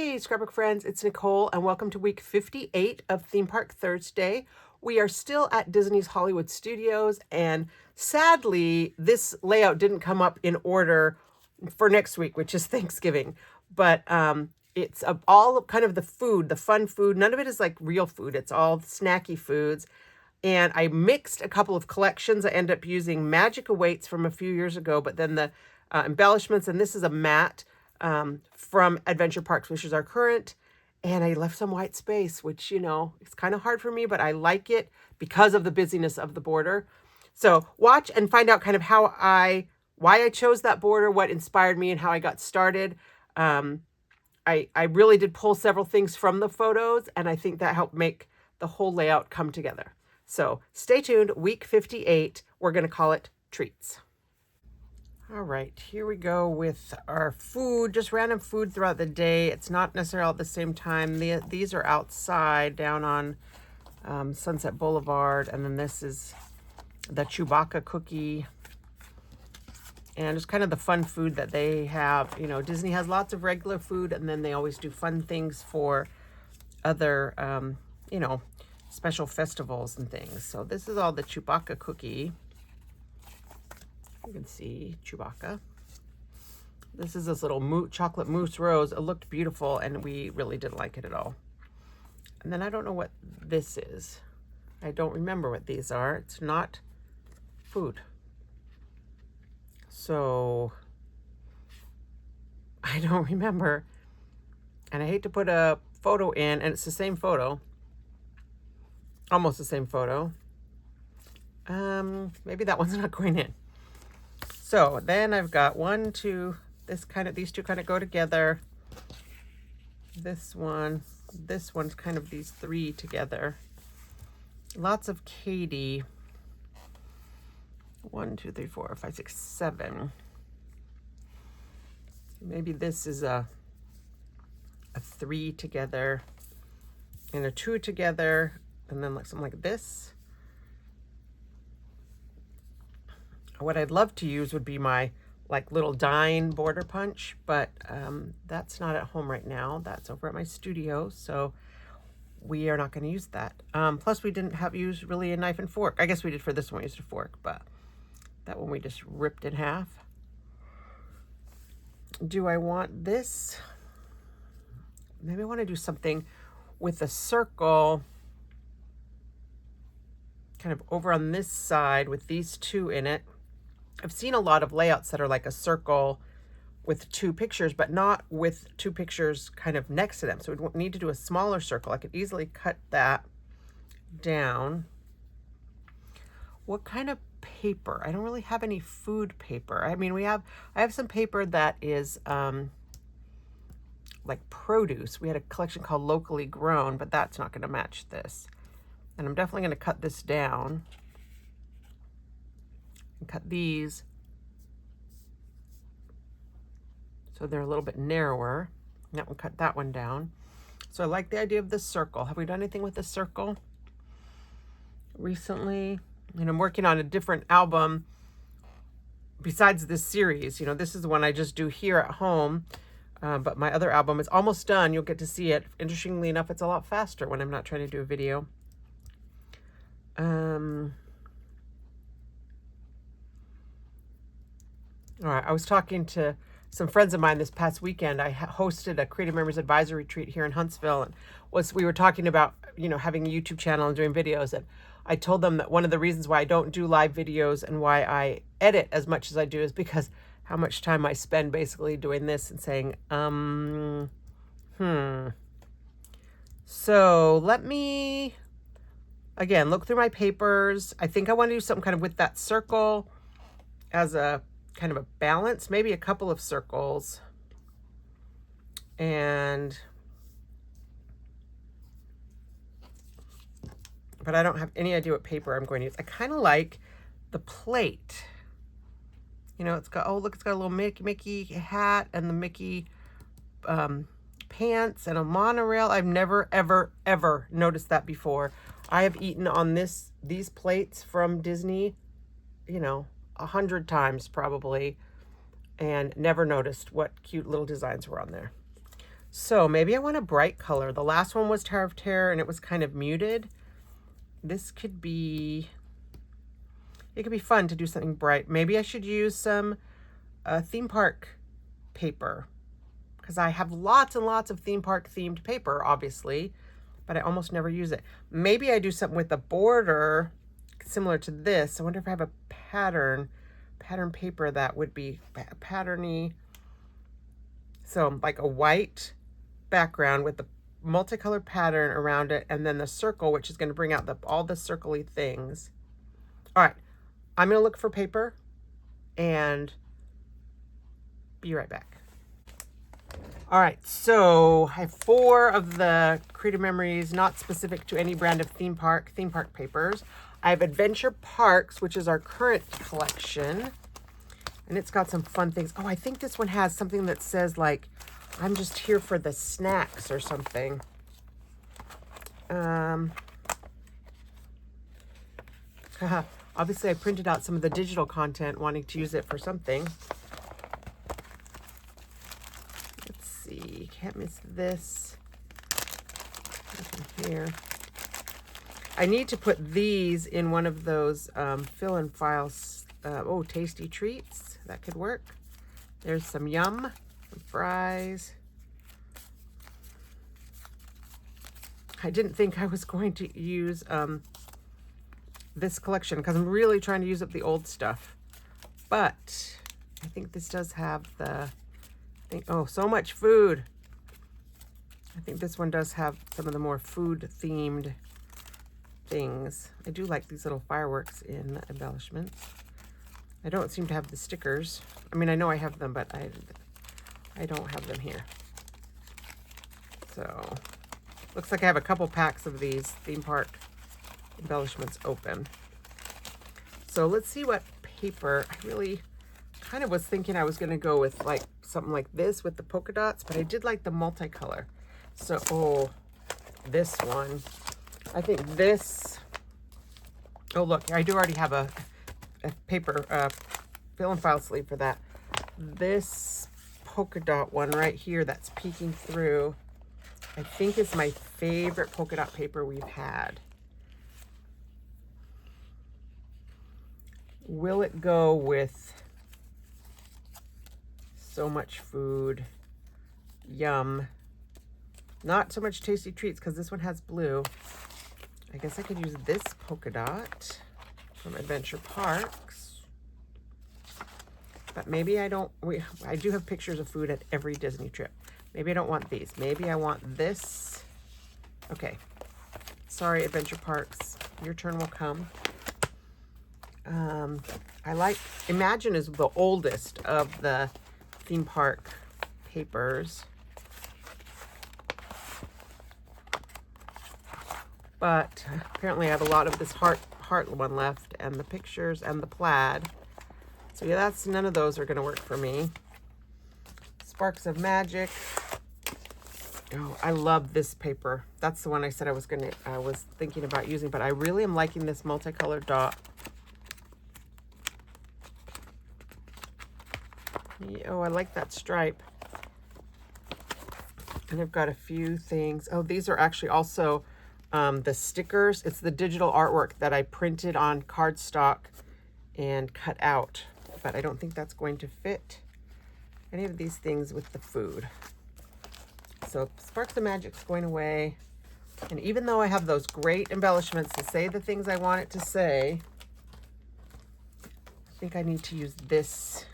Hey, Scrapbook friends, it's Nicole, and welcome to week 58 of Theme Park Thursday. We are still at Disney's Hollywood Studios, and sadly, this layout didn't come up in order for next week, which is Thanksgiving. But it's all kind of the food, the fun food. None of it is like real food. It's all snacky foods. And I mixed a couple of collections. I ended up using Magic Awaits from a few years ago, but then the embellishments, and this is a mat from Adventure Parks, which is our current. And I left some white space, which, you know, it's kind of hard for me, but I like it because of the busyness of the border. So watch and find out kind of why I chose that border, what inspired me, and how I got started. I really did pull several things from the photos, and I think that helped make the whole layout come together. So stay tuned. Week 58, we're going to call it Treats. All right, here we go with our food, just random food throughout the day. It's not necessarily all at the same time. These are outside down on Sunset Boulevard, and then this is the Chewbacca cookie. And just kind of the fun food that they have. You know, Disney has lots of regular food, and then they always do fun things for other, you know, special festivals and things. So this is all the Chewbacca cookie. You can see Chewbacca. This is this little chocolate mousse rose. It looked beautiful, and we really didn't like it at all. And then I don't know what this is. I don't remember what these are. It's not food. So I don't remember. And I hate to put a photo in, and it's the same photo. Almost the same photo. Maybe that one's not going in. So then I've got these two kind of go together. This one's kind of these three together. Lots of Katie. 1, 2, 3, 4, 5, 6, 7. Maybe this is a 3 together and a 2 together, and then like something like this. What I'd love to use would be my like little dine border punch, but that's not at home right now. That's over at my studio, so we are not going to use that. Plus, we didn't use really a knife and fork. I guess we did for this one. We used a fork, but that one we just ripped in half. Do I want this? Maybe I want to do something with a circle kind of over on this side with these two in it. I've seen a lot of layouts that are like a circle with 2 pictures, but not with 2 pictures kind of next to them. So we'd need to do a smaller circle. I could easily cut that down. What kind of paper? I don't really have any food paper. I mean, I have some paper that is like produce. We had a collection called Locally Grown, but that's not going to match this. And I'm definitely going to cut this down and cut these so they're a little bit narrower. That one, cut that one down. So I like the idea of this circle. Have we done anything with this circle recently? And I'm working on a different album besides this series. You know, this is the one I just do here at home. But my other album is almost done. You'll get to see it. Interestingly enough, it's a lot faster when I'm not trying to do a video. All right, I was talking to some friends of mine this past weekend. I hosted a Creative Memories Advisory Retreat here in Huntsville, and we were talking about, you know, having a YouTube channel and doing videos. And I told them that one of the reasons why I don't do live videos and why I edit as much as I do is because how much time I spend basically doing this and saying, So let me, again, look through my papers. I think I want to do something kind of with that circle as a kind of a balance, maybe a couple of circles. But I don't have any idea what paper I'm going to use. I kind of like the plate. You know, it's got, oh, look, it's got a little Mickey hat and the Mickey pants and a monorail. I've never, ever, ever noticed that before. I have eaten on these plates from Disney, you know, 100 times probably, and never noticed what cute little designs were on there. So maybe I want a bright color. The last one was Tower of Terror and it was kind of muted. This could be, it could be fun to do something bright. Maybe I should use some theme park paper, because I have lots and lots of theme park themed paper, obviously, but I almost never use it. Maybe I do something with the border similar to this. I wonder if I have a pattern paper that would be patterny. So like a white background with the multicolored pattern around it, and then the circle, which is going to bring out all the circly things. All right, I'm going to look for paper and be right back. All right, so I have 4 of the Creative Memories, not specific to any brand of theme park papers. I have Adventure Parks, which is our current collection, and it's got some fun things. Oh, I think this one has something that says like, I'm just here for the snacks or something. Obviously I printed out some of the digital content, wanting to use it for something. Let's see, can't miss this. Nothing here. I need to put these in one of those fill and files. Oh, tasty treats. That could work. There's some yum, some fries. I didn't think I was going to use this collection because I'm really trying to use up the old stuff. But I think this does have the thing. Oh, so much food. I think this one does have some of the more food themed things. I do like these little fireworks in embellishments. I don't seem to have the stickers. I mean, I know I have them, but I don't have them here. So looks like I have a couple packs of these theme park embellishments open. So let's see what paper. I really kind of was thinking I was going to go with like something like this with the polka dots, but I did like the multicolor. So, oh, this one. I think this, oh look, I do already have a paper fill and file sleeve for that. This polka dot one right here that's peeking through, I think is my favorite polka dot paper we've had. Will it go with so much food? Yum. Not so much tasty treats because this one has blue. I guess I could use this polka dot from Adventure Parks. But maybe I don't, I do have pictures of food at every Disney trip. Maybe I don't want these. Maybe I want this. Okay. Sorry, Adventure Parks. Your turn will come. I like, Imagine is the oldest of the theme park papers. But apparently I have a lot of this heart one left, and the pictures and the plaid. So yeah, that's, none of those are going to work for me. Sparks of Magic. Oh, I love this paper. That's the one I said I was thinking about using, but I really am liking this multicolored dot. Oh, I like that stripe. And I've got a few things. Oh, these are actually also the stickers. It's the digital artwork that I printed on cardstock and cut out, but I don't think that's going to fit any of these things with the food. So Sparks of Magic's going away. And even though I have those great embellishments to say the things I want it to say, I think I need to use this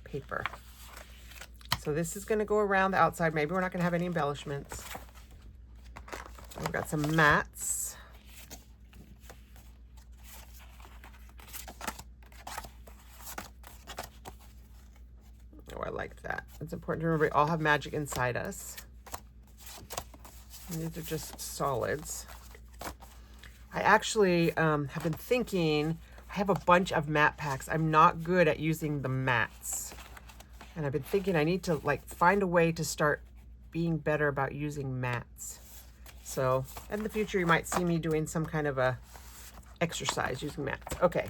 paper. So this is going to go around the outside. Maybe we're not going to have any embellishments. We've got some mats. Oh, I like that. It's important to remember we all have magic inside us. And these are just solids. I actually have been thinking, I have a bunch of matte packs. I'm not good at using the mats. And I've been thinking I need to like find a way to start being better about using mats. So in the future, you might see me doing some kind of a exercise using mats. Okay,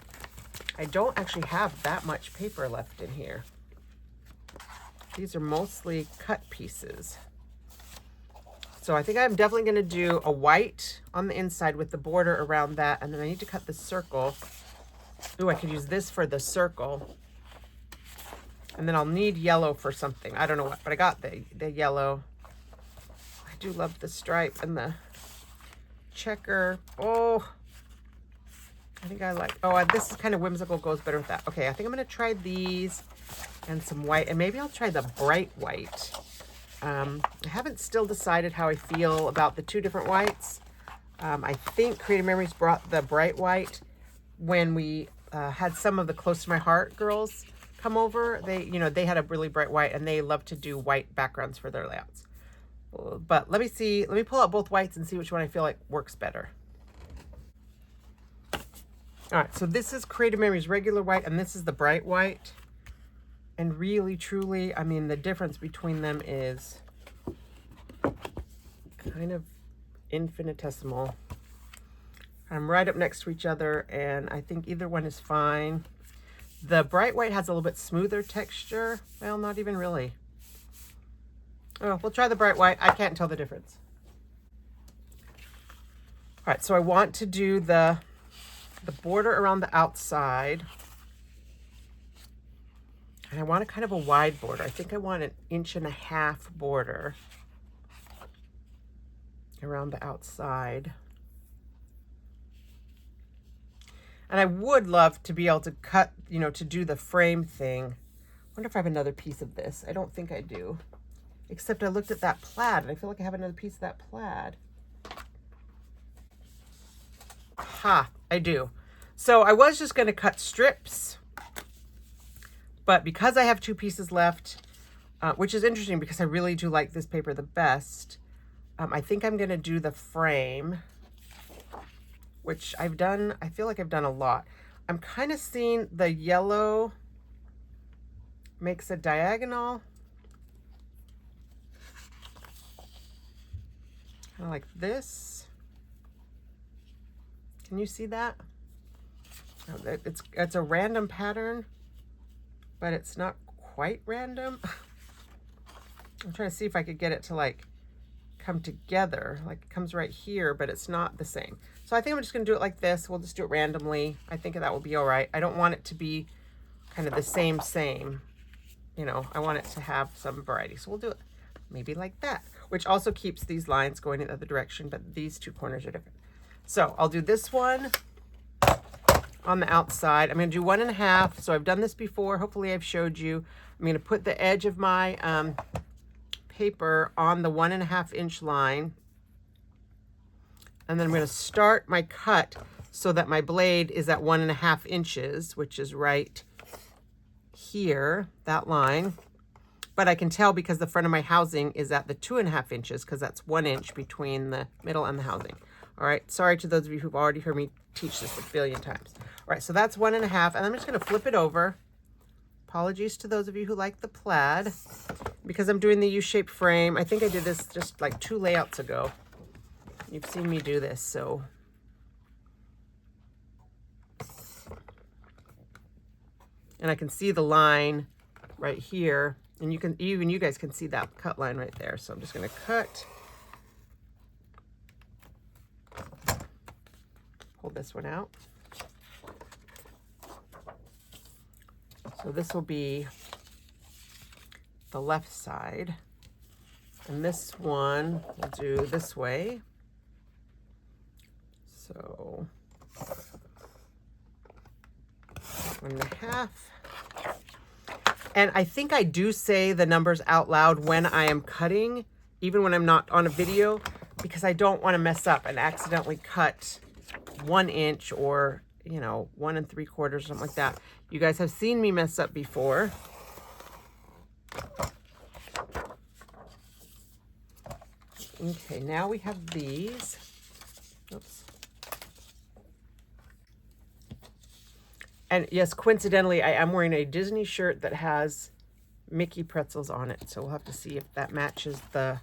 I don't actually have that much paper left in here. These are mostly cut pieces. So I think I'm definitely going to do a white on the inside with the border around that. And then I need to cut the circle. Ooh, I could use this for the circle. And then I'll need yellow for something. I don't know what, but I got the yellow. I do love the stripe and the checker. Oh, I think I like, oh, this is kind of whimsical, goes better with that. Okay, I think I'm going to try these and some white, and maybe I'll try the bright white. I haven't still decided how I feel about the two different whites. I think Creative Memories brought the bright white when we had some of the Close to My Heart girls come over. They had a really bright white, and they love to do white backgrounds for their layouts. But let me pull out both whites and see which one I feel like works better. All right, so this is Creative Memories regular white, and this is the bright white. And really, truly, I mean, the difference between them is kind of infinitesimal. I'm right up next to each other, and I think either one is fine. The bright white has a little bit smoother texture. Well, not even really. Oh, we'll try the bright white. I can't tell the difference. All right, so I want to do the border around the outside. And I want a kind of a wide border. I think I want 1.5 inches border around the outside. And I would love to be able to cut, to do the frame thing. I wonder if I have another piece of this. I don't think I do. Except I looked at that plaid, and I feel like I have another piece of that plaid. Ha, I do. So I was just going to cut strips. But because I have 2 pieces left, which is interesting because I really do like this paper the best, I think I'm going to do the frame, which I feel like I've done a lot. I'm kind of seeing the yellow makes a diagonal, kind of like this. Can you see that? It's a random pattern, but it's not quite random. I'm trying to see if I could get it to like come together, like it comes right here, but it's not the same. So I think I'm just gonna do it like this. We'll just do it randomly. I think that will be all right. I don't want it to be kind of the same, I want it to have some variety. So we'll do it maybe like that, which also keeps these lines going in the other direction, but these 2 corners are different. So I'll do this one on the outside. I'm going to do 1.5. So I've done this before. Hopefully I've showed you. I'm going to put the edge of my paper on the 1.5 inch line. And then I'm going to start my cut so that my blade is at 1.5 inches, which is right here, that line. But I can tell because the front of my housing is at the 2.5 inches, because that's 1 inch between the middle and the housing. All right, sorry to those of you who've already heard me teach this a billion times. All right, so that's 1.5, and I'm just gonna flip it over. Apologies to those of you who like the plaid, because I'm doing the U-shaped frame. I think I did this just like 2 layouts ago. You've seen me do this, so. And I can see the line right here, and even you guys can see that cut line right there. So I'm just gonna cut. Pull this one out. So this will be the left side. And this one we'll do this way. So 1.5. And I think I do say the numbers out loud when I am cutting, even when I'm not on a video, because I don't want to mess up and accidentally cut 1 inch or 1 3/4 or something like that. You guys have seen me mess up before. Okay, now we have these. Oops. And yes, coincidentally, I am wearing a Disney shirt that has Mickey pretzels on it. So we'll have to see if that matches the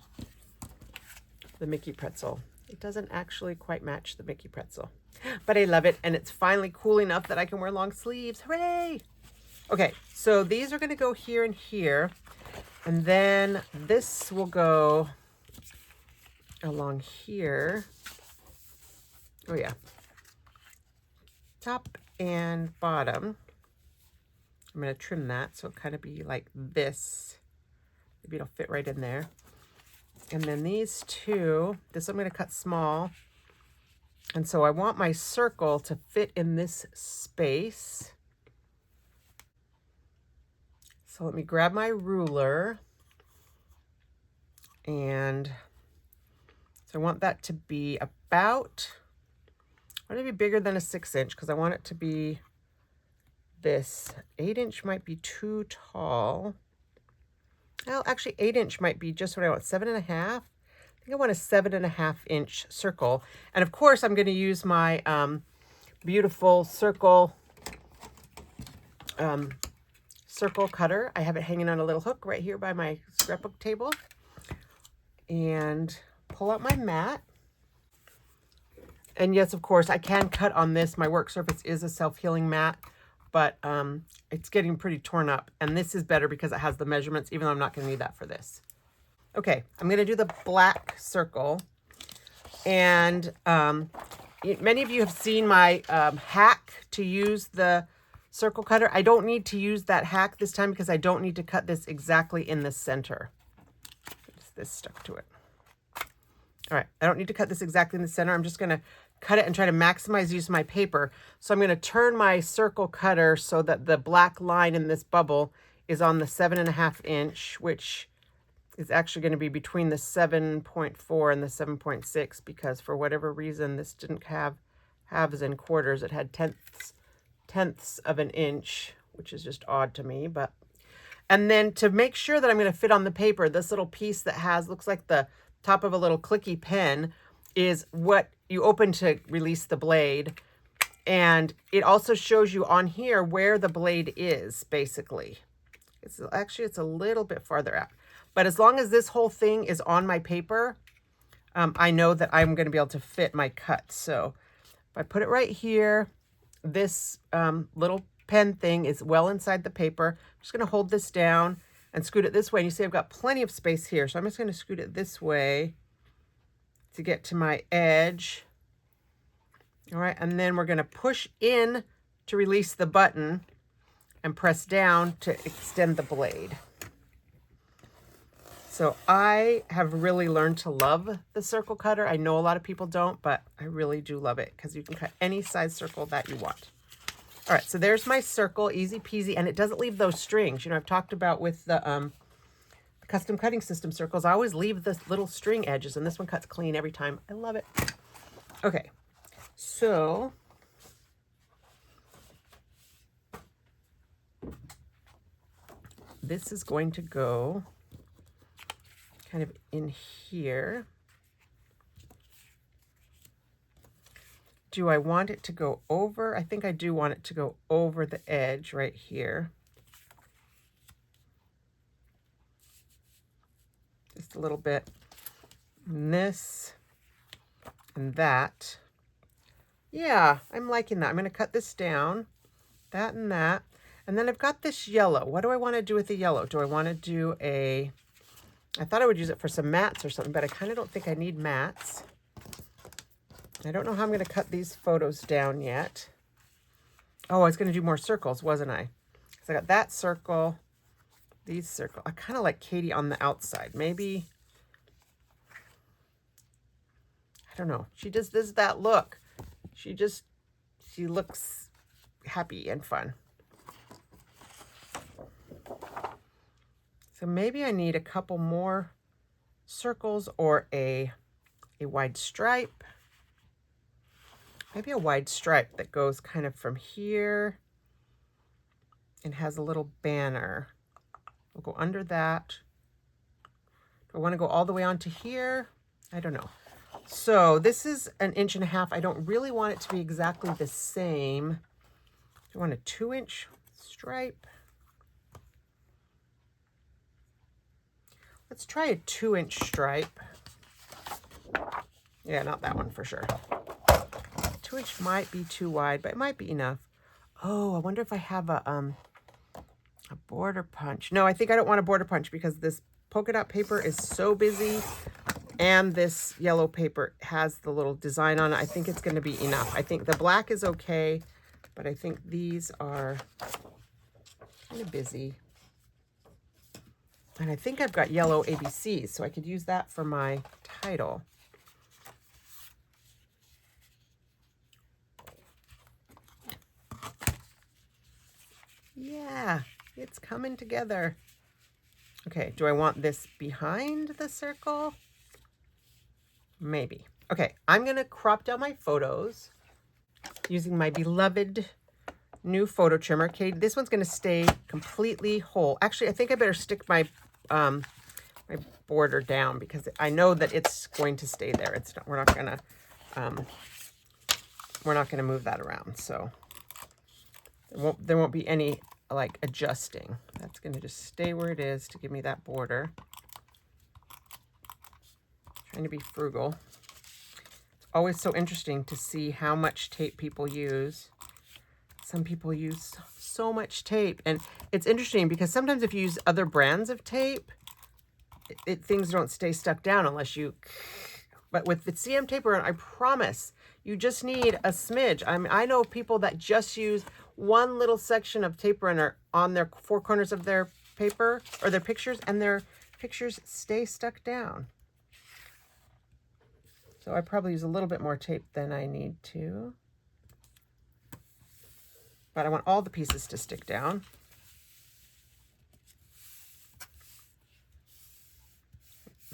Mickey pretzel. It doesn't actually quite match the Mickey pretzel, but I love it. And it's finally cool enough that I can wear long sleeves. Hooray! Okay, so these are going to go here and here. And then this will go along here. Oh yeah. Top and bottom. I'm going to trim that so it'll kind of be like this. Maybe it'll fit right in there. And then these two, this I'm going to cut small. And so I want my circle to fit in this space. So let me grab my ruler. And so I want that to be about, I want it to be bigger than a 6-inch because I want it to be this. 8-inch might be too tall. Well, actually 8-inch might be just what I want. 7.5. I think I want a 7.5-inch circle. And of course I'm going to use my beautiful circle cutter. I have it hanging on a little hook right here by my scrapbook table. And pull out my mat. And yes, of course, I can cut on this. My work surface is a self-healing mat, but it's getting pretty torn up. And this is better because it has the measurements, even though I'm not going to need that for this. Okay, I'm going to do the black circle. And many of you have seen my hack to use the circle cutter. I don't need to use that hack this time because I don't need to cut this exactly in the center. Just this stuck to it. All right, I don't need to cut this exactly in the center. I'm just going to cut it and try to maximize use of my paper. So I'm going to turn my circle cutter so that the black line in this bubble is on the 7.5-inch, which is actually going to be between the 7.4 and the 7.6 because for whatever reason this didn't have halves and quarters. It had tenths of an inch, which is just odd to me. But and then to make sure that I'm going to fit on the paper, this little piece that has looks like the top of a little clicky pen is what you open to release the blade. And it also shows you on here where the blade is, basically. It's a little bit farther out. But as long as this whole thing is on my paper, I know that I'm going to be able to fit my cut. So if I put it right here, this little pen thing is well inside the paper. I'm just going to hold this down and scoot it this way. And you see I've got plenty of space here. So I'm just going to scoot it this way to get to my edge. All right, and then we're going to push in to release the button and press down to extend the blade. So I have really learned to love the circle cutter. I know a lot of people don't, but I really do love it because you can cut any size circle that you want. All right, so there's my circle, easy peasy, and it doesn't leave those strings. You know, I've talked about with the custom cutting system circles, I always leave the little string edges, and this one cuts clean every time. I love it. Okay, so this is going to go kind of in here. Do I want it to go over? I think I do want it to go over the edge right here. Just a little bit. And this and that. Yeah, I'm liking that. I'm going to cut this down, that and that. And then I've got this yellow. What do I want to do with the yellow? Do I want to do a... I thought I would use it for some mats or something, but I kind of don't think I need mats. I don't know how I'm going to cut these photos down yet. Oh, I was going to do more circles, wasn't I? So I got that circle, these circles. I kind of like Katie on the outside. Maybe, I don't know. She just does that look. She looks happy and fun. So maybe I need a couple more circles or a wide stripe. Maybe a wide stripe that goes kind of from here and has a little banner. We'll go under that. Do I want to go all the way onto here? I don't know. So this is 1.5 inches. I don't really want it to be exactly the same. I want a 2-inch stripe. Let's try a 2-inch stripe. Yeah, not that one for sure. 2-inch might be too wide, but it might be enough. Oh, I wonder if I have a border punch. No, I think I don't want a border punch because this polka dot paper is so busy and this yellow paper has the little design on it. I think it's going to be enough. I think the black is okay, but I think these are kind of busy. And I think I've got yellow ABCs, so I could use that for my title. Yeah, it's coming together. Okay, do I want this behind the circle? Maybe. Okay, I'm going to crop down my photos using my beloved new photo trimmer. Okay, this one's going to stay completely whole. Actually, I think I better stick my my border down because I know that it's going to stay there. It's not, we're not going to move that around. So there won't be any like adjusting. That's going to just stay where it is to give me that border. Trying to be frugal. It's always so interesting to see how much tape people use. Some people use so much tape, and it's interesting because sometimes if you use other brands of tape, things don't stay stuck down unless you, but with the CM tape around, I promise you just need a smidge. I mean, I know people that just use one little section of tape runner on their four corners of their paper or their pictures, and their pictures stay stuck down. So I probably use a little bit more tape than I need to, but I want all the pieces to stick down.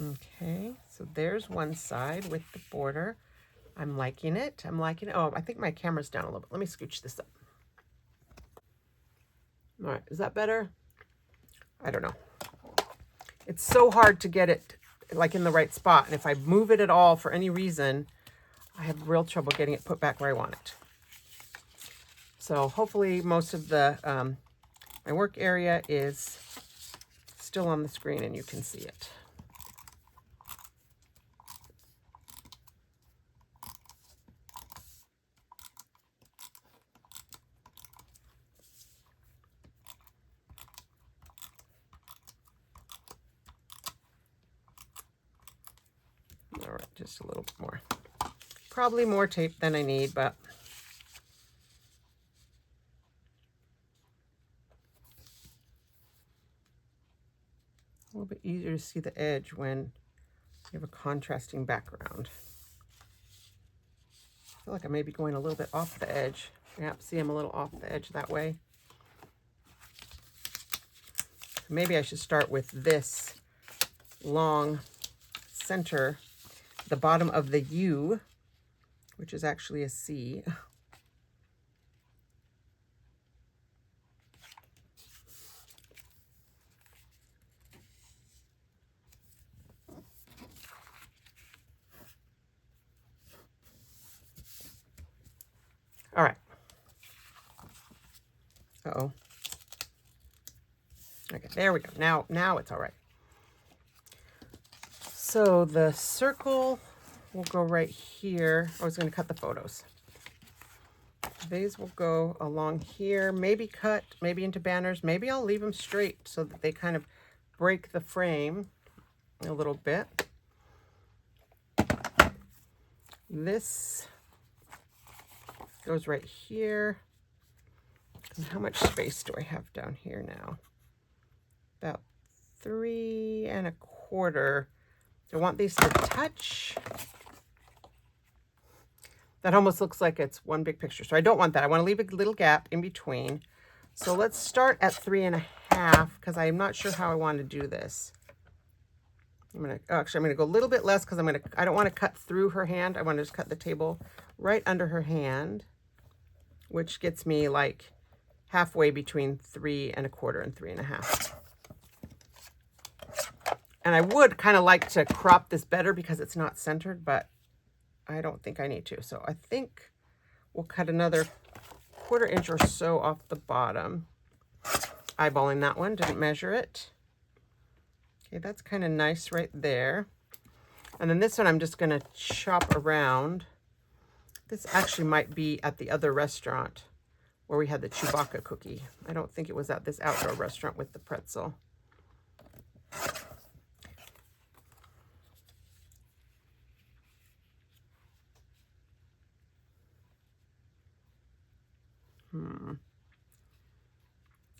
Okay, so there's one side with the border. I'm liking it. I'm liking it. Oh, I think my camera's down a little bit. Let me scooch this up. All right, is that better? I don't know. It's so hard to get it like in the right spot. And if I move it at all for any reason, I have real trouble getting it put back where I want it. So hopefully most of the, my work area is still on the screen and you can see it. All right, just a little bit more. Probably more tape than I need, but a little bit easier to see the edge when you have a contrasting background. I feel like I may be going a little bit off the edge. Yeah, see, I'm a little off the edge that way. Maybe I should start with this long center, the bottom of the U, which is actually a C. All right. Uh-oh. Okay, there we go. Now it's all right. So the circle will go right here. I was going to cut the photos. These will go along here, maybe cut, maybe into banners. Maybe I'll leave them straight so that they kind of break the frame a little bit. This goes right here. And how much space do I have down here now? About 3 1/4. I want these to touch. That almost looks like it's one big picture. So I don't want that. I want to leave a little gap in between. So let's start at 3 1/2 because I'm not sure how I want to do this. I'm going to go a little bit less because I don't want to cut through her hand. I want to just cut the table right under her hand, which gets me like halfway between 3 1/4 and 3 1/2. And I would kind of like to crop this better because it's not centered, but I don't think I need to. So I think we'll cut another 1/4 inch or so off the bottom. Eyeballing that one, didn't measure it. Okay, that's kind of nice right there. And then this one I'm just going to chop around. This actually might be at the other restaurant where we had the Chewbacca cookie. I don't think it was at this outdoor restaurant with the pretzel.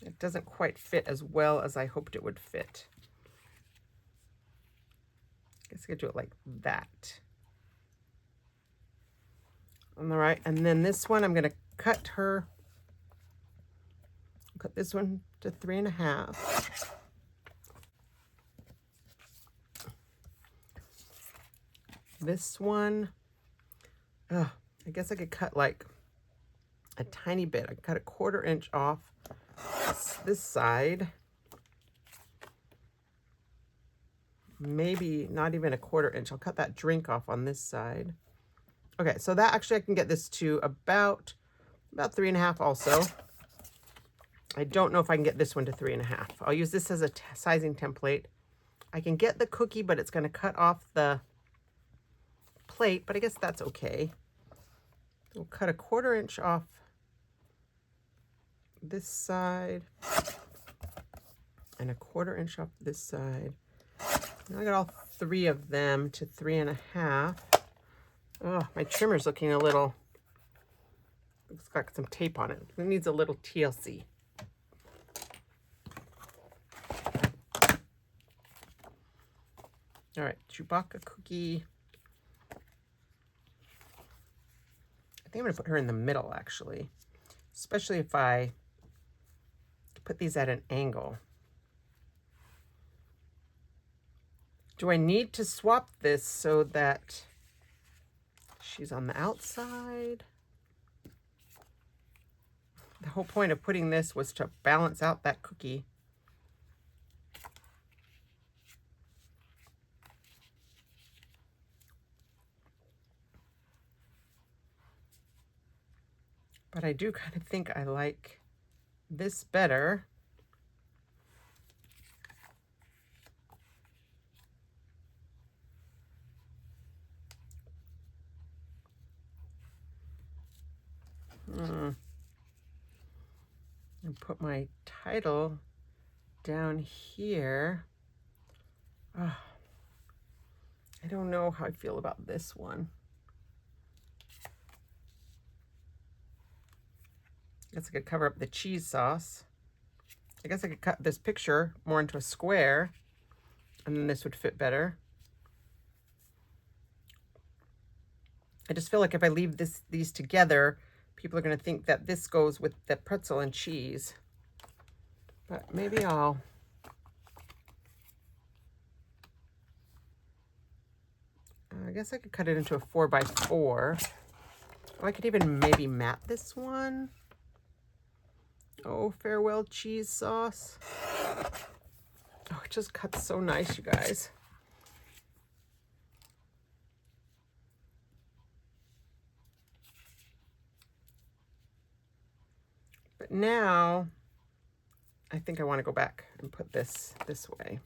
It doesn't quite fit as well as I hoped it would fit. I guess I could do it like that. All right, and then this one I'm going to cut this one to 3.5. This one, I guess I could cut like a tiny bit. I cut a 1/4 inch off this side. Maybe not even a 1/4 inch. I'll cut that drink off on this side. Okay, so that actually I can get this to about 3.5 also. I don't know if I can get this one to 3.5. I'll use this as a sizing template. I can get the cookie, but it's going to cut off the plate, but I guess that's okay. We'll cut a 1/4 inch off this side and a 1/4 inch off this side. Now I got all 3 of them to 3.5. Oh, my trimmer's looking a little, it's got some tape on it. It needs a little TLC. All right, Chewbacca cookie. I think I'm gonna put her in the middle actually, especially if I put these at an angle. Do I need to swap this so that she's on the outside? The whole point of putting this was to balance out that cookie. But I do kind of think I like this better. And put my title down here. Oh, I don't know how I feel about this one. I guess I could cover up the cheese sauce. I guess I could cut this picture more into a square, and then this would fit better. I just feel like if I leave these together, people are going to think that this goes with the pretzel and cheese. But maybe I guess I could cut it into a 4x4. Or I could even maybe mat this one. Oh, farewell cheese sauce. Oh, it just cuts so nice, you guys. But now I think I want to go back and put this way.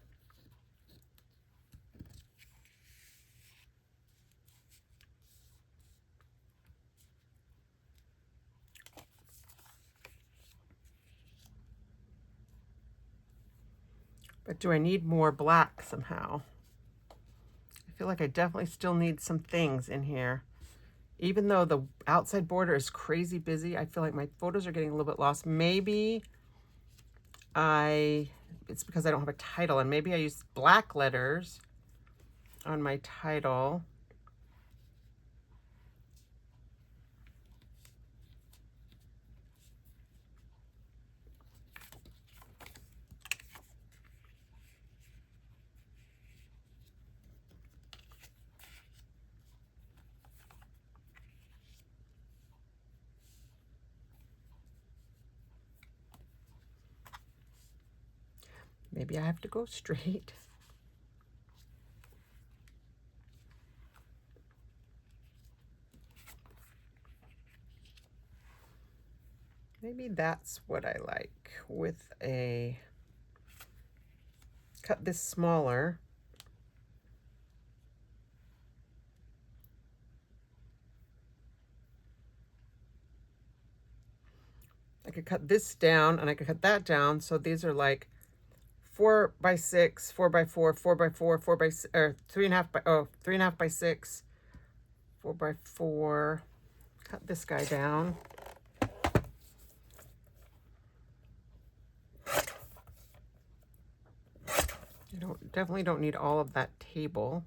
But do I need more black somehow? I feel like I definitely still need some things in here. Even though the outside border is crazy busy, I feel like my photos are getting a little bit lost. Maybe it's because I don't have a title, and maybe I use black letters on my title. Maybe I have to go straight. Maybe that's what I like with cut this smaller. I could cut this down and I could cut that down. So these are like 4x6, 4x4, 4x4, 4x, or 3.5 by 6, 4x4. Cut this guy down. Definitely don't need all of that table.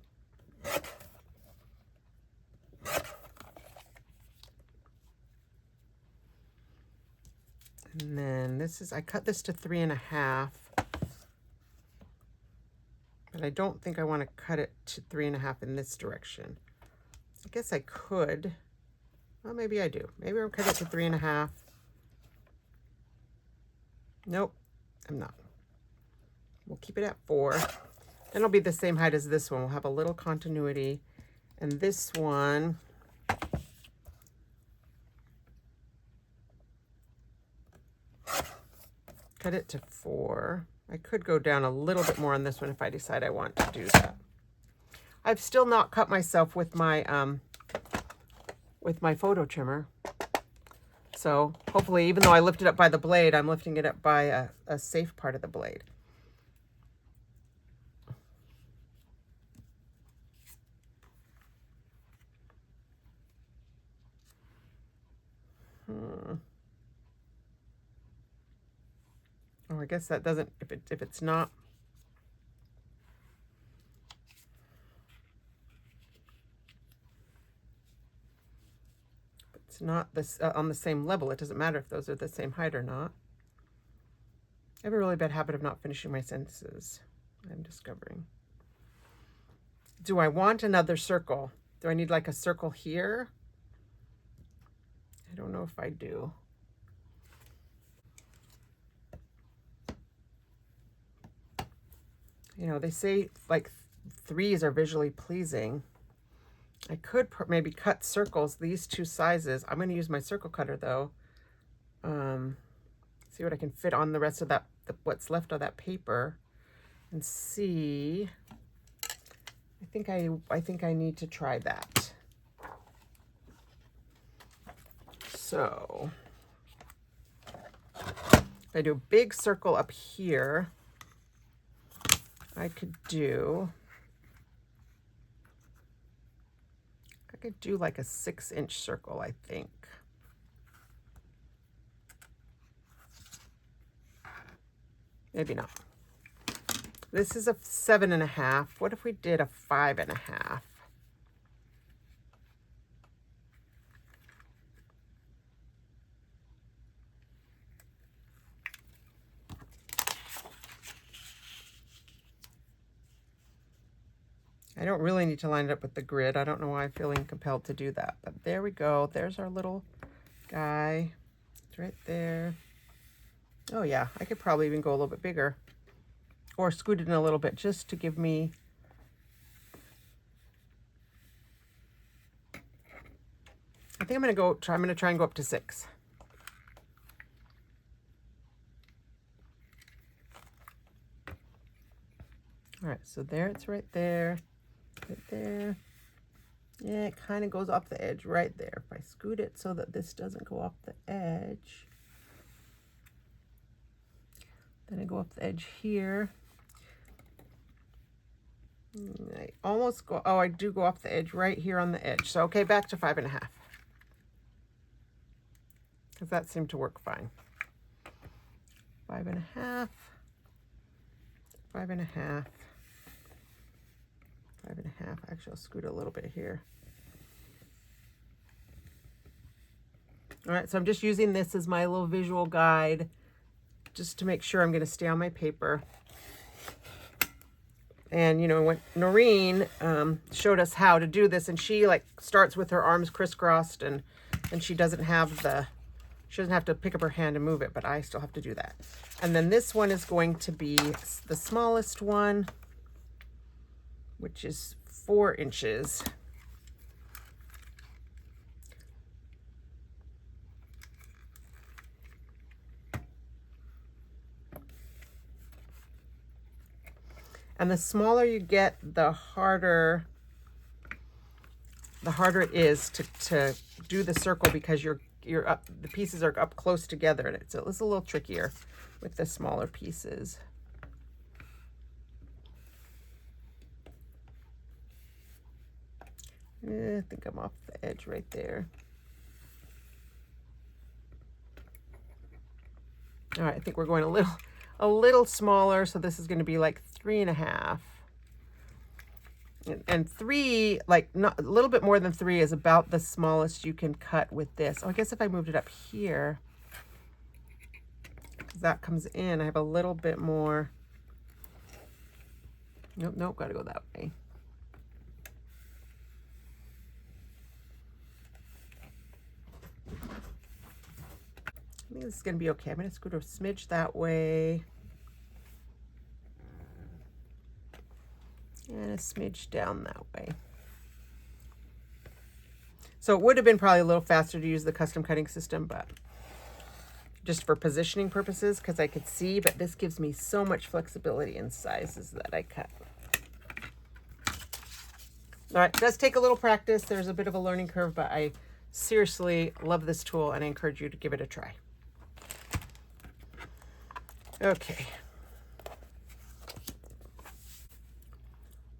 And then this is, I cut this to 3.5, but I don't think I want to cut it to 3.5 in this direction. I guess I could. Well, maybe I do. Maybe I'll cut it to 3.5. Nope, I'm not. We'll keep it at 4. Then it'll be the same height as this one. We'll have a little continuity. And this one, cut it to 4. I could go down a little bit more on this one if I decide I want to do that. I've still not cut myself with my photo trimmer. So hopefully, even though I lift it up by the blade, I'm lifting it up by a safe part of the blade. Oh, I guess that doesn't, if it's not, it's not this on the same level, it doesn't matter if those are the same height or not. I have a really bad habit of not finishing my sentences, I'm discovering. Do I want another circle? Do I need like a circle here? I don't know if I do. You know, they say like 3s are visually pleasing. I could maybe cut circles, these 2 sizes. I'm going to use my circle cutter though. See what I can fit on the rest of that, what's left of that paper, and see. I think I need to try that. So if I do a big circle up here, I could do like a 6-inch circle, I think. Maybe not. This is a 7.5. What if we did a 5.5? I don't really need to line it up with the grid. I don't know why I'm feeling compelled to do that, but there we go. There's our little guy. It's right there. Oh yeah, I could probably even go a little bit bigger or scoot it in a little bit just to give me, I think I'm going to try and go up to 6. All right, so there, it's right there, right there. Yeah, it kind of goes off the edge right there. If I scoot it so that this doesn't go off the edge, then I go off the edge here. I almost go, oh, I do go off the edge right here on the edge. So, okay, back to 5.5. Because that seemed to work fine. 5.5, 5.5, 5.5. Actually, I'll scoot a little bit here. All right, so I'm just using this as my little visual guide just to make sure I'm going to stay on my paper. And, you know, when Noreen showed us how to do this, and she like starts with her arms crisscrossed, and she doesn't have to pick up her hand and move it, but I still have to do that. And then this one is going to be the smallest one, which is 4 inches. And the smaller you get, the harder it is to do the circle, because the pieces are up close together, and it's a little trickier with the smaller pieces. I think I'm off the edge right there. All right, I think we're going a little smaller, so this is going to be like 3.5. And 3, like not a little bit more than 3 is about the smallest you can cut with this. Oh, I guess if I moved it up here, that comes in, I have a little bit more. Nope, nope, gotta go that way. I think this is gonna be okay. I'm gonna scoot a smidge that way. And a smidge down that way. So it would have been probably a little faster to use the custom cutting system, but just for positioning purposes, because I could see, but this gives me so much flexibility in sizes that I cut. All right, it does take a little practice. There's a bit of a learning curve, but I seriously love this tool and I encourage you to give it a try. Okay.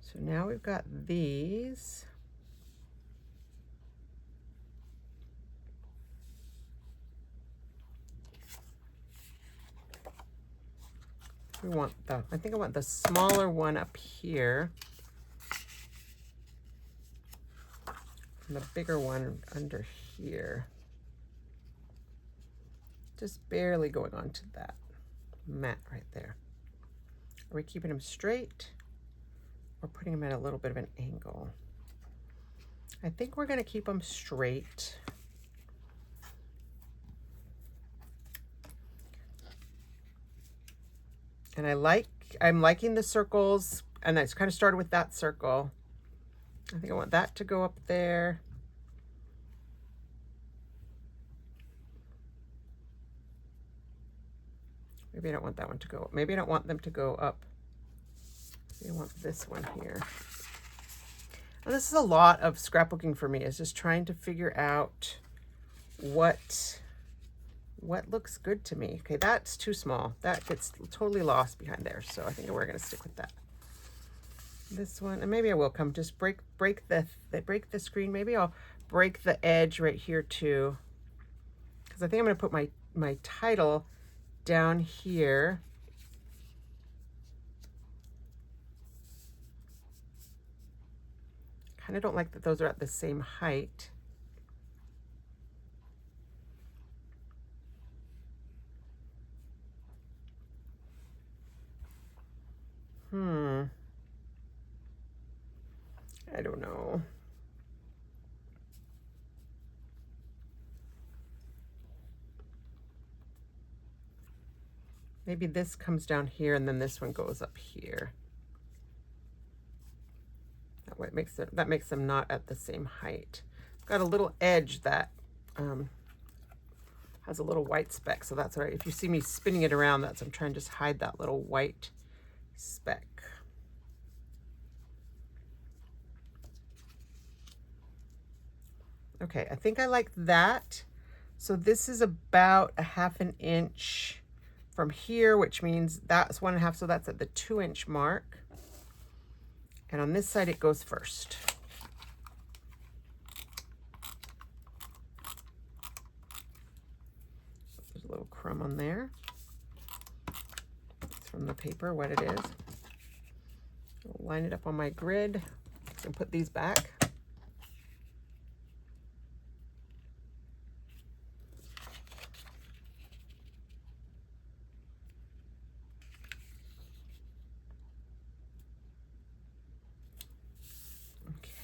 So now we've got these. We want I think I want the smaller one up here. And the bigger one under here. Just barely going onto that mat right there. Are we keeping them straight or putting them at a little bit of an angle? I think we're gonna keep them straight. And I'm liking the circles, and I kind of started with that circle. I think I want that to go up there. Maybe I don't want that one to go. Maybe I don't want them to go up. Maybe I want this one here. And this is a lot of scrapbooking for me, is just trying to figure out what looks good to me. Okay, that's too small. That gets totally lost behind there. So I think we're gonna stick with that. This one, and maybe I will come just break the screen. Maybe I'll break the edge right here too, because I think I'm gonna put my title down here. Kind of don't like that those are at the same height. I don't know. Maybe this comes down here and then this one goes up here. That way that makes them not at the same height. It's got a little edge that has a little white speck, so that's all right. If you see me spinning it around, I'm trying to just hide that little white speck. Okay, I think I like that. So this is about a 1/2 inch from here, which means that's 1.5, so that's at the 2-inch mark. And on this side, it goes first. There's a little crumb on there. It's from the paper, what it is. I'll line it up on my grid and put these back.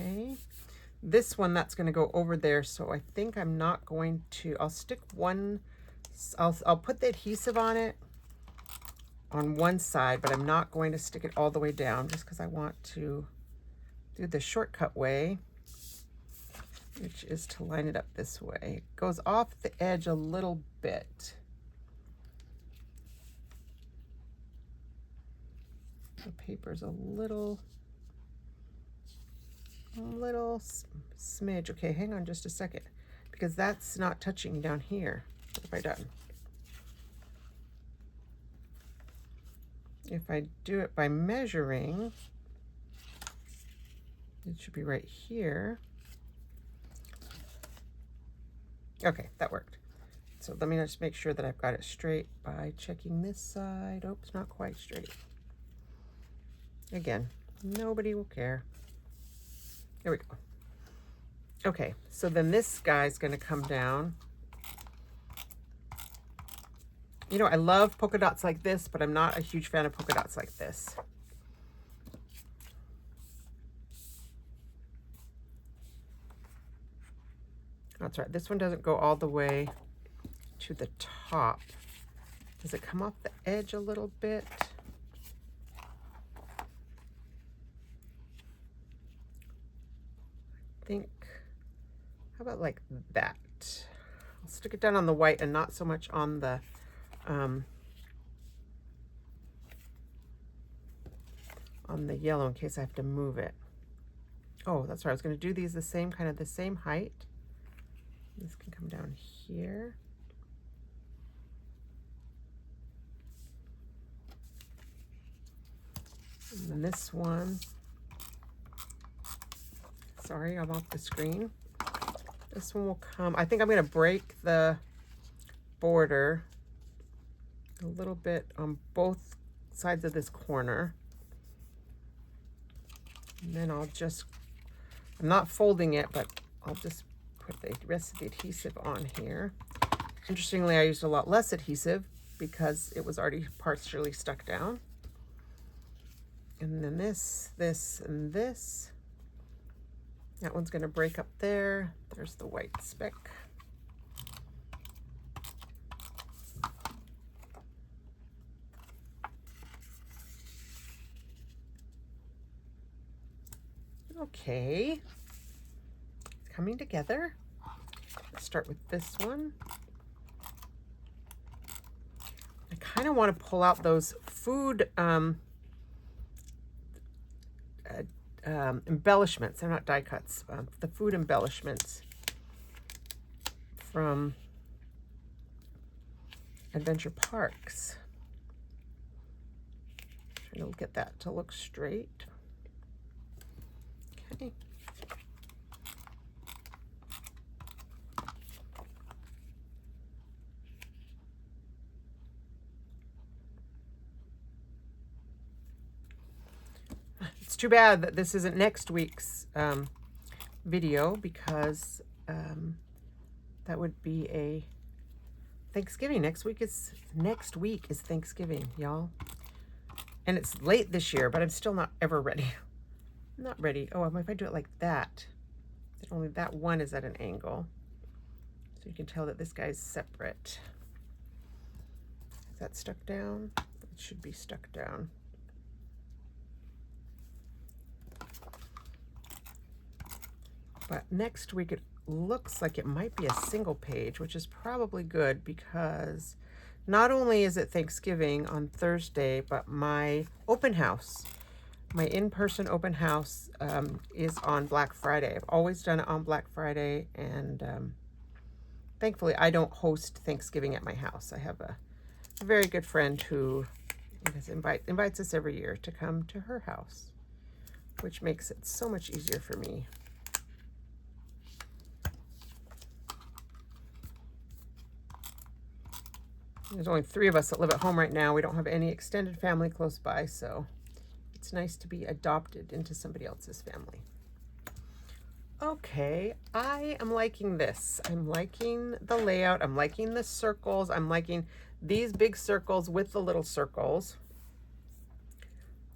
Okay, this one, that's going to go over there, so I think I'm not going to, I'll stick one, I'll put the adhesive on it on one side, but I'm not going to stick it all the way down just because I want to do the shortcut way, which is to line it up this way. It goes off the edge a little bit. The paper's a little smidge. Okay, hang on just a second, because that's not touching down here. What have I done? If I do it by measuring, it should be right here. Okay, that worked. So let me just make sure that I've got it straight by checking this side. Oops, not quite straight. Again, nobody will care. There we go. Okay, so then this guy's going to come down. You know, I love polka dots like this, but I'm not a huge fan of polka dots like this. That's right. This one doesn't go all the way to the top. Does it come off the edge a little bit? I think, how about like that? I'll stick it down on the white and not so much on the yellow in case I have to move it. Oh, that's right. I was going to do these the same, kind of the same height. This can come down here. And then this one, sorry, I'm off the screen. This one will come, I think I'm going to break the border a little bit on both sides of this corner. And then I'll just, I'm not folding it, but I'll just put the rest of the adhesive on here. Interestingly, I used a lot less adhesive because it was already partially stuck down. And then this, and this. That one's going to break up there. There's the white speck. Okay. It's coming together. Let's start with this one. I kind of want to pull out those food embellishments. They're not die cuts. The food embellishments from Adventure Parks. Trying to get that to look straight. Okay. It's too bad that this isn't next week's video because that would be a Thanksgiving. Next week is Thanksgiving, y'all. And it's late this year, but I'm still not ever ready. I'm not ready. Oh, if I do it like that, only that one is at an angle. So you can tell that this guy's separate. Is that stuck down? It should be stuck down. But next week it looks like it might be a single page, which is probably good because not only is it Thanksgiving on Thursday, but my open house, my in-person open house is on Black Friday. I've always done it on Black Friday, and thankfully I don't host Thanksgiving at my house. I have a very good friend who invites us every year to come to her house, which makes it so much easier for me. There's only 3 of us that live at home right now. We don't have any extended family close by, so it's nice to be adopted into somebody else's family. Okay, I am liking this. I'm liking the layout. I'm liking the circles. I'm liking these big circles with the little circles.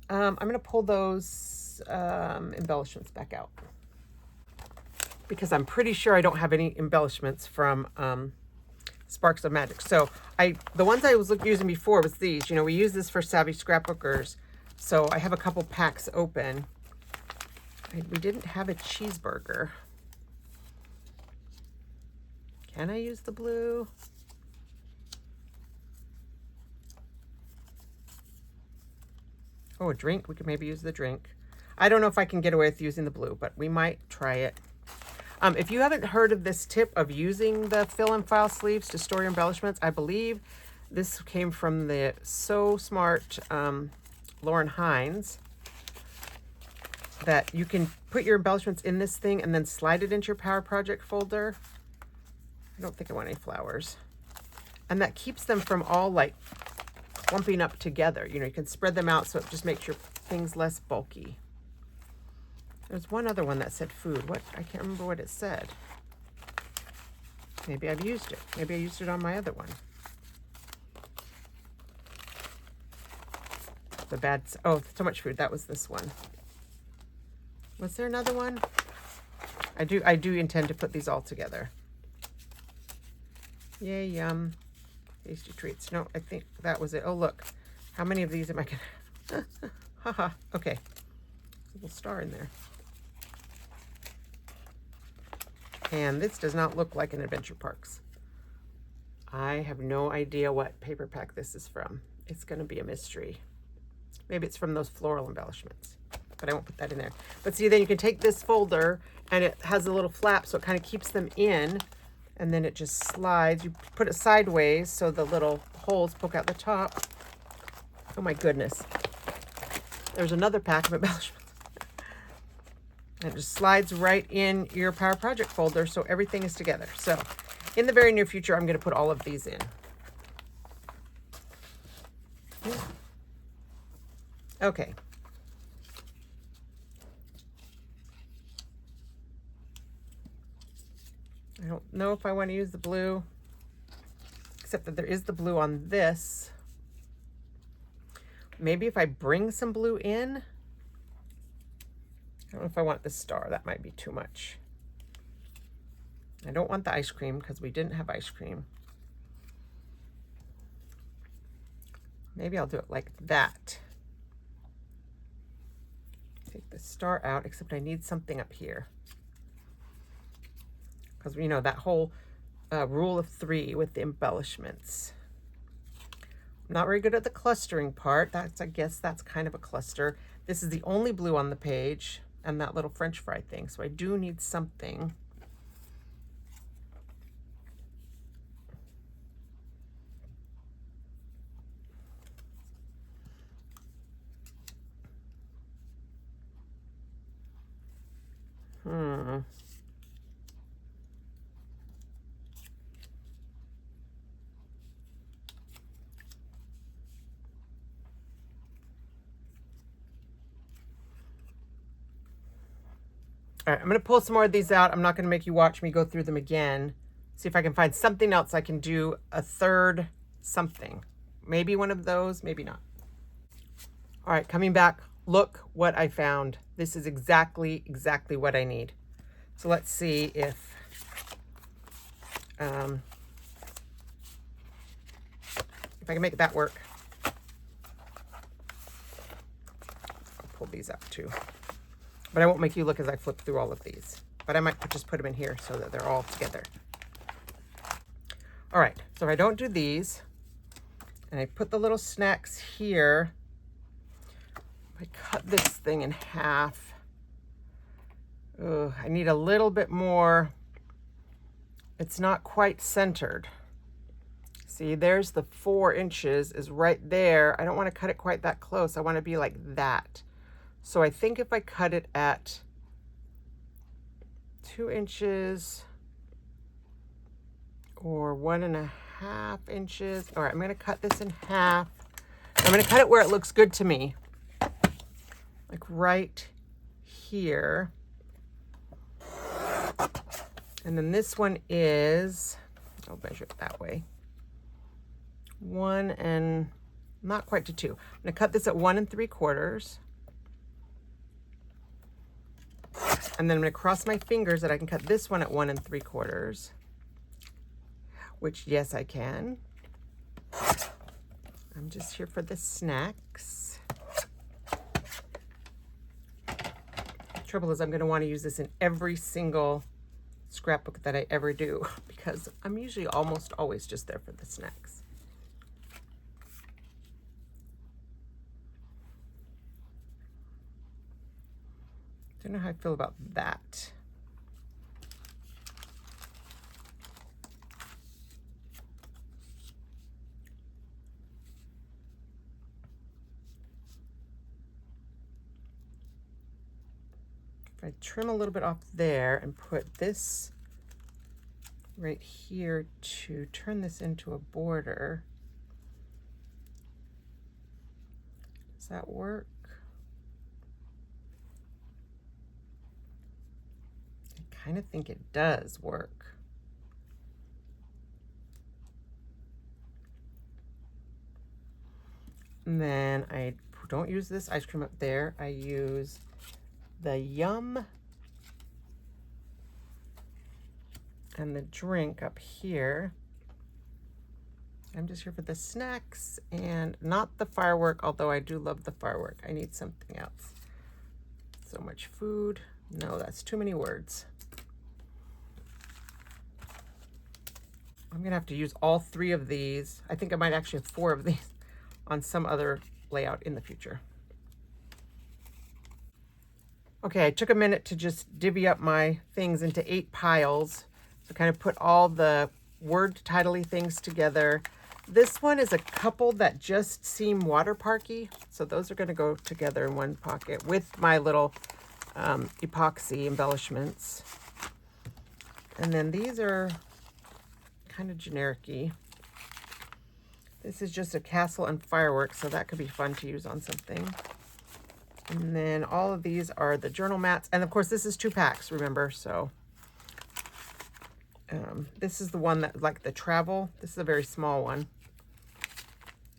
I'm going to pull those embellishments back out because I'm pretty sure I don't have any embellishments from Sparks of Magic. So the ones I was using before was these. You know, we use this for savvy scrapbookers. So I have a couple packs open. We didn't have a cheeseburger. Can I use the blue? Oh, a drink. We could maybe use the drink. I don't know if I can get away with using the blue, but we might try it. If you haven't heard of this tip of using the fill and file sleeves to store your embellishments, I believe this came from the So Smart Lauren Hines, that you can put your embellishments in this thing and then slide it into your Power Project folder. I don't think I want any flowers. And that keeps them from all like clumping up together. You know, you can spread them out so it just makes your things less bulky. There's one other one that said food. What? I can't remember what it said. Maybe I've used it. Maybe I used it on my other one. Oh, so much food. That was this one. Was there another one? I do intend to put these all together. Yay, yum. Tasty treats. No, I think that was it. Oh, look. How many of these am I gonna... Haha. Okay. A little star in there. And this does not look like an Adventure Parks. I have no idea what paper pack this is from. It's going to be a mystery. Maybe it's from those floral embellishments, but I won't put that in there. But see, then you can take this folder and it has a little flap, so it kind of keeps them in, and then it just slides. You put it sideways so the little holes poke out the top. Oh my goodness. There's another pack of embellishments. It just slides right in your Power Project folder, so everything is together. So in the very near future, I'm going to put all of these in. Okay. I don't know if I want to use the blue, except that there is the blue on this. Maybe if I bring some blue in. I don't know if I want this star. That might be too much. I don't want the ice cream because we didn't have ice cream. Maybe I'll do it like that. Take the star out, except I need something up here. Because, you know, that whole rule of 3 with the embellishments. I'm not very good at the clustering part. I guess that's kind of a cluster. This is the only blue on the page, and that little French fry thing. So I do need something. All right, I'm going to pull some more of these out. I'm not going to make you watch me go through them again. See if I can find something else I can do a third something. Maybe one of those, maybe not. All right, coming back. Look what I found. This is exactly what I need. So let's see if I can make that work. I'll pull these out too. But I won't make you look as I flip through all of these. But I might just put them in here so that they're all together. All right, so if I don't do these, and I put the little snacks here, I cut this thing in half. Ugh, I need a little bit more. It's not quite centered. See, there's the 4 inches is right there. I don't want to cut it quite that close. I want to be like that. So I think if I cut it at 2 inches or 1.5 inches. All right, I'm going to cut this in half. I'm going to cut it where it looks good to me. Like right here. And then this one is, I'll measure it that way. 1 and not quite to 2. I'm going to cut this at 1 3/4. And then I'm going to cross my fingers that I can cut this one at 1 3/4, which, yes, I can. I'm just here for the snacks. The trouble is I'm going to want to use this in every single scrapbook that I ever do because I'm usually almost always just there for the snacks. Don't know how I feel about that. If I trim a little bit off there and put this right here to turn this into a border, does that work? kind of think it does work. And then I don't use this ice cream up there. I use the Yum and the drink up here. I'm just here for the snacks and not the firework, although I do love the firework. I need something else. So much food. No, that's too many words. I'm gonna have to use all 3 of these. I think I might actually have 4 of these on some other layout in the future. Okay, I took a minute to just divvy up my things into 8 piles. So kind of put all the word title-y things together. This one is a couple that just seem water parky. So those are gonna go together in one pocket with my little epoxy embellishments. And then these are kind of generic-y. This is just a castle and fireworks, so that could be fun to use on something. And then all of these are the journal mats. And of course, this is 2 packs, remember? So this is the one that, like the travel. This is a very small one.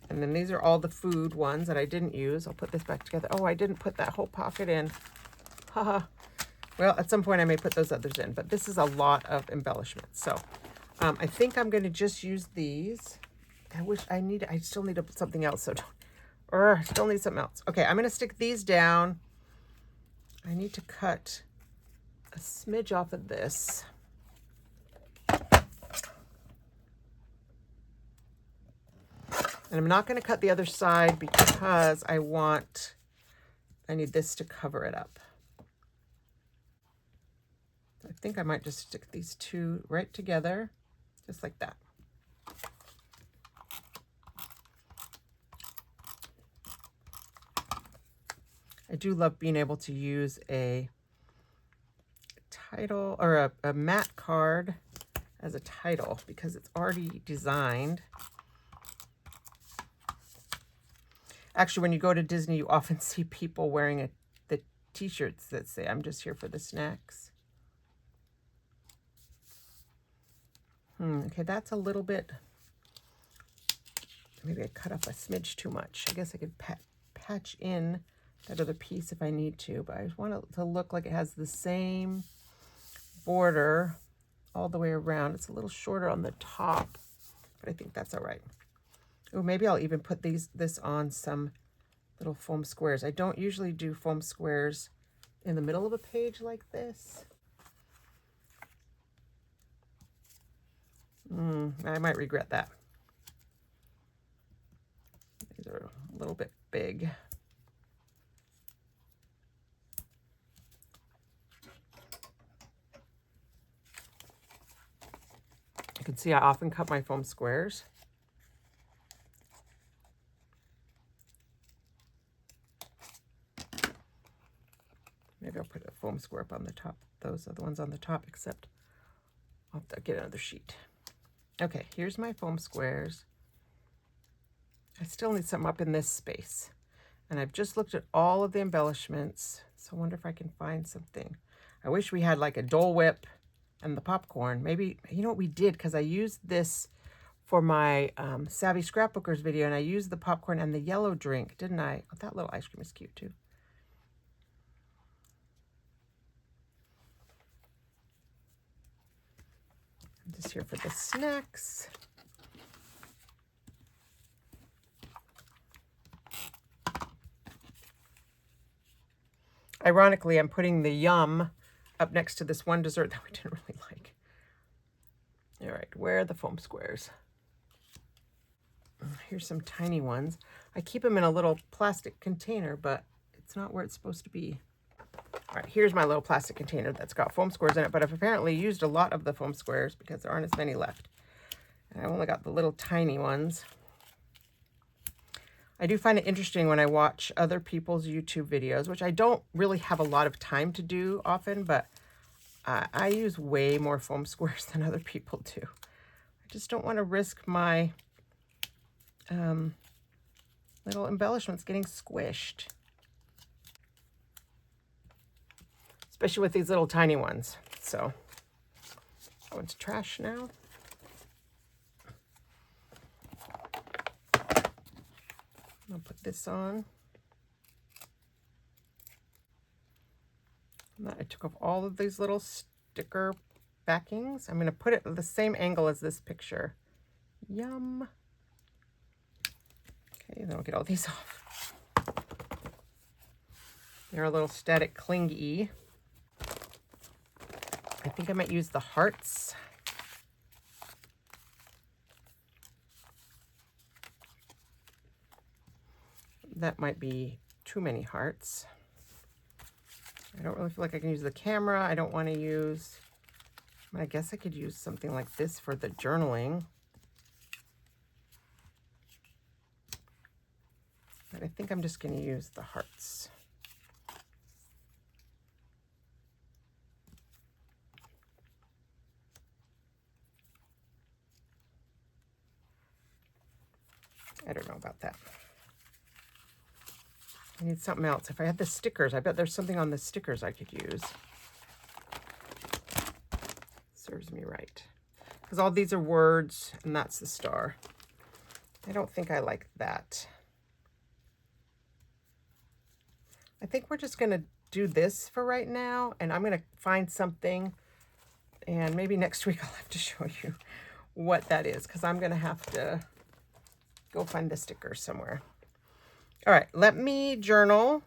And then these are all the food ones that I didn't use. I'll put this back together. Oh, I didn't put that whole pocket in. Haha. Well, at some point I may put those others in, but this is a lot of embellishments. So I think I'm going to just use these. I still need something else. So I still need something else. Okay, I'm going to stick these down. I need to cut a smidge off of this. And I'm not going to cut the other side because I need this to cover it up. I think I might just stick these 2 right together, just like that. I do love being able to use a title or a mat card as a title because it's already designed. Actually, when you go to Disney, you often see people wearing the t-shirts that say, "I'm just here for the snacks." Okay, that's a little bit, maybe I cut off a smidge too much. I guess I could patch in that other piece if I need to, but I just want it to look like it has the same border all the way around. It's a little shorter on the top, but I think that's all right. Oh, maybe I'll even put this on some little foam squares. I don't usually do foam squares in the middle of a page like this. I might regret that. These are a little bit big. You can see I often cut my foam squares. Maybe I'll put a foam square up on the top. Those are the ones on the top, except I'll have to get another sheet. Okay, here's my foam squares. I still need some up in this space. And I've just looked at all of the embellishments, so I wonder if I can find something. I wish we had like a Dole Whip and the popcorn. Maybe, you know what we did, because I used this for my Savvy Scrapbookers video, and I used the popcorn and the yellow drink, didn't I? Oh, that little ice cream is cute too. I'm just here for the snacks. Ironically, I'm putting the Yum up next to this one dessert that we didn't really like. All right, where are the foam squares? Here's some tiny ones. I keep them in a little plastic container, but it's not where it's supposed to be. All right, here's my little plastic container that's got foam squares in it, but I've apparently used a lot of the foam squares because there aren't as many left. And I only got the little tiny ones. I do find it interesting when I watch other people's YouTube videos, which I don't really have a lot of time to do often, but I use way more foam squares than other people do. I just don't want to risk my little embellishments getting squished. Especially with these little tiny ones. So that one's trash now. I'll put this on. I took off all of these little sticker backings. I'm going to put it at the same angle as this picture. Yum. Okay, then I'll get all these off. They're a little static clingy. I think I might use the hearts. That might be too many hearts. I don't really feel like I can use the camera. I don't want to use, I guess I could use something like this for the journaling. But I think I'm just going to use the hearts. I don't know about that. I need something else. If I had the stickers, I bet there's something on the stickers I could use. Serves me right. Because all these are words, and that's the star. I don't think I like that. I think we're just going to do this for right now, and I'm going to find something, and maybe next week I'll have to show you what that is, because I'm going to have to go find the stickers somewhere. All right, let me journal.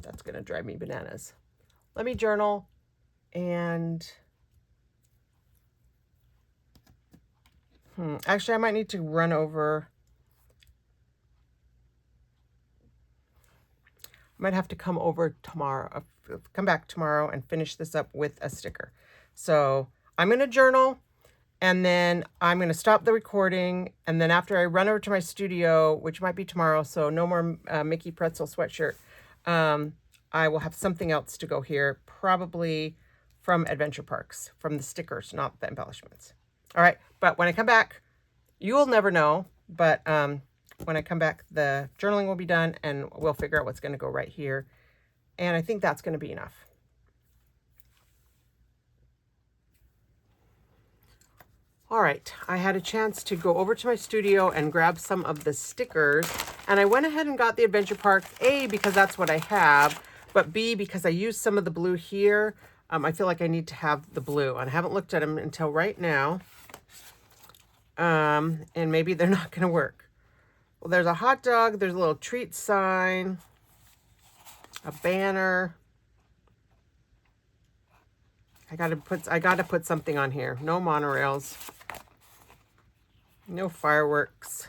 That's going to drive me bananas. Let me journal, and actually, I might need to run over. I might have to come over tomorrow, come back tomorrow and finish this up with a sticker. So I'm going to journal. And then I'm going to stop the recording. And then after I run over to my studio, which might be tomorrow, so no more Mickey Pretzel sweatshirt, I will have something else to go here, probably from Adventure Parks, from the stickers, not the embellishments. All right. But when I come back, you'll never know. But when I come back, the journaling will be done and we'll figure out what's going to go right here. And I think that's going to be enough. All right, I had a chance to go over to my studio and grab some of the stickers, and I went ahead and got the Adventure Park, A, because that's what I have, but B, because I used some of the blue here. I feel like I need to have the blue, and I haven't looked at them until right now, and maybe they're not going to work. Well, there's a hot dog, there's a little treat sign, a banner. I gotta put something on here. No monorails. No fireworks.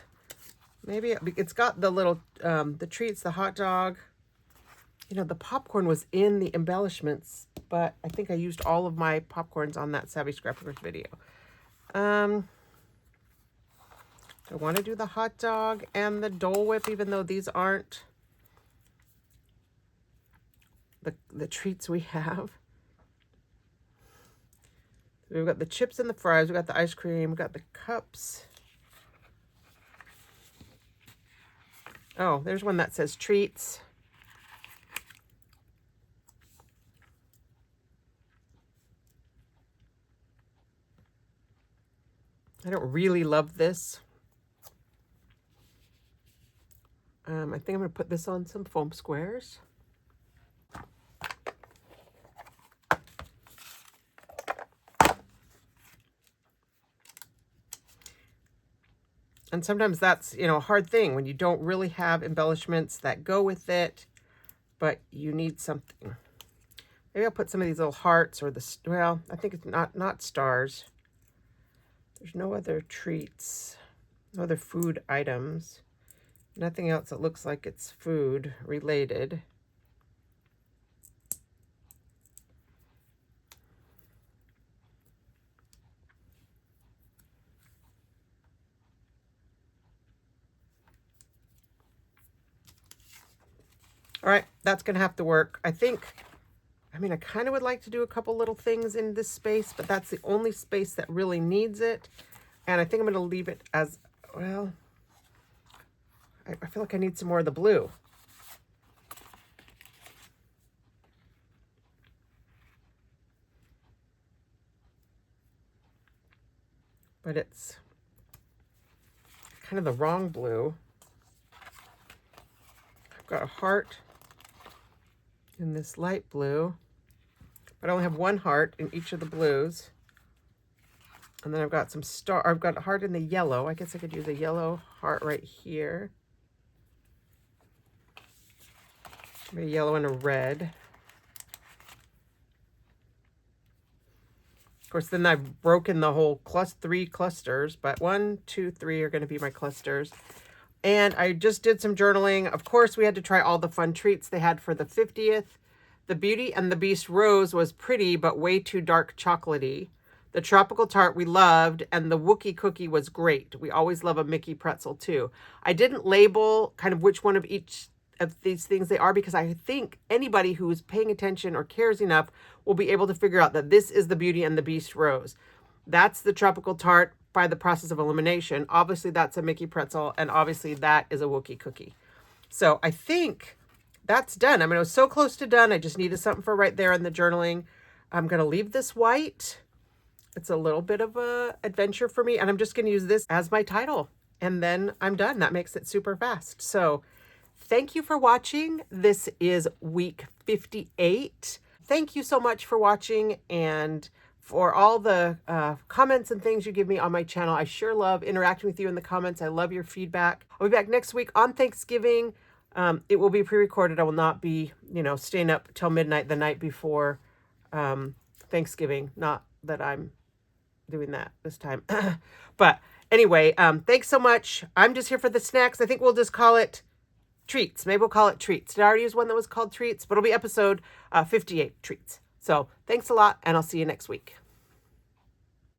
Maybe it's got the little, the treats, the hot dog. You know, the popcorn was in the embellishments, but I think I used all of my popcorns on that Savvy Scrapbookers video. I want to do the hot dog and the Dole Whip, even though these aren't the treats we have. We've got the chips and the fries. We've got the ice cream. We've got the cups. Oh, there's one that says treats. I don't really love this. I think I'm going to put this on some foam squares. And sometimes that's, you know, a hard thing when you don't really have embellishments that go with it, but you need something. Maybe I'll put some of these little hearts or the, well, I think it's not stars. There's no other treats, no other food items, nothing else that looks like it's food related. All right, that's going to have to work. I think, I mean, I kind of would like to do a couple little things in this space, but that's the only space that really needs it. And I think I'm going to leave it as, well, I feel like I need some more of the blue. but it's kind of the wrong blue. I've got a heart in this light blue, but I only have one heart in each of the blues. And then I've got some I've got a heart in the yellow. I guess I could use a yellow heart right here. Maybe a yellow and a red. Of course, then I've broken the whole 3 clusters, but 1, 2, 3 are going to be my clusters. And I just did some journaling. Of course, we had to try all the fun treats they had for the 50th. The Beauty and the Beast Rose was pretty, but way too dark chocolatey. The Tropical Tart we loved, and the Wookie Cookie was great. We always love a Mickey pretzel too. I didn't label kind of which one of each of these things they are, because I think anybody who's paying attention or cares enough will be able to figure out that this is the Beauty and the Beast Rose. That's the Tropical Tart by the process of elimination. Obviously, that's a Mickey pretzel, and obviously that is a Wookie Cookie. So I think that's done. I mean, I was so close to done. I just needed something for right there in the journaling. I'm going to leave this white. It's a little bit of a adventure for me, and I'm just going to use this as my title, and then I'm done. That makes it super fast. So thank you for watching. This is week 58. Thank you so much for watching and for all the comments and things you give me on my channel. I sure love interacting with you in the comments. I love your feedback. I'll be back next week on Thanksgiving. It will be pre-recorded. I will not be, staying up till midnight the night before Thanksgiving. Not that I'm doing that this time. But anyway, thanks so much. I'm just here for the snacks. I think we'll just call it treats. Maybe we'll call it treats. Did I already use one that was called treats? But it'll be episode 58, treats. So thanks a lot, and I'll see you next week.